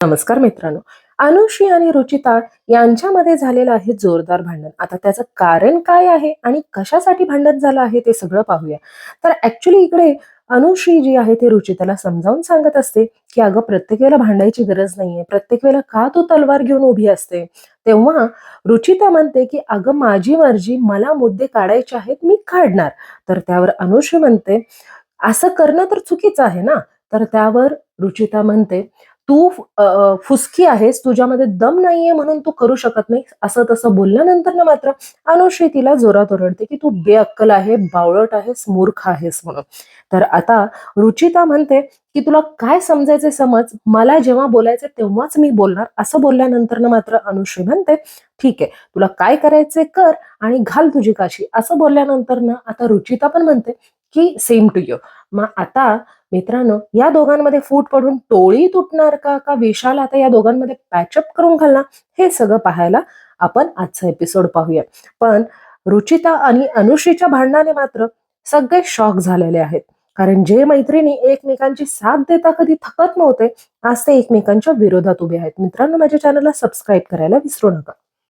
नमस्कार मित्रांनो. अनुश्री आणि रुचिता यांच्यामध्ये झालेलं आहे जोरदार भांडण. आता त्याचं कारण काय आहे आणि कशासाठी भांडण झालं आहे ते सगळं पाहूया. तर ऍक्च्युली इकडे अनुश्री जी आहे ती रुचिताला समजावून सांगत असते की अगं प्रत्येक वेळेला भांडायची गरज नाहीये, प्रत्येक वेळेला का तू तलवार घेऊन उभी असते. तेव्हा रुचिता म्हणते की अगं माझी मर्जी, मला मुद्दे काढायचे आहेत, मी काढणार. तर त्यावर अनुश्री म्हणते असं करणं तर चुकीचं आहे ना. तर त्यावर रुचिता म्हणते तू फुसकी आहेस, तुझ्यामध्ये दम नाहीये म्हणून तू करू शकत नाही. असं तसं बोलल्यानंतर ना मात्र अनुश्री तिला जोरात ओरडते की तू बेअक्कल आहे, बावळट आहेस, मूर्ख आहेस म्हणून. तर आता रुचिता म्हणते की तुला काय समजायचे समज, मला जेव्हा बोलायचे तेव्हाच मी बोलणार. असं बोलल्यानंतर ना मात्र अनुश्री म्हणते ठीक आहे, तुला काय करायचे कर आणि घाल तुझी काशी. असं बोलल्यानंतर ना आता रुचिता पण म्हणते की सेम टू यू. मग आता मित्रांनो, या दोघांमध्ये फूट पडून टोळी तुटणार का का विशाल आता या दोघांमध्ये पॅचअप करून घालणार, हे सगळं पाहायला आपण आजचा एपिसोड पाहूया. पण रुचिता आणि अनुश्रीच्या भांडणाने मात्र सगळे शॉक झालेले आहेत. कारण जे मैत्रिणी एकमेकांची साथ देता कधी थकत नव्हते, आज ते एकमेकांच्या विरोधात उभे आहेत. मित्रांनो, माझ्या चॅनलला सबस्क्राईब करायला विसरू नका.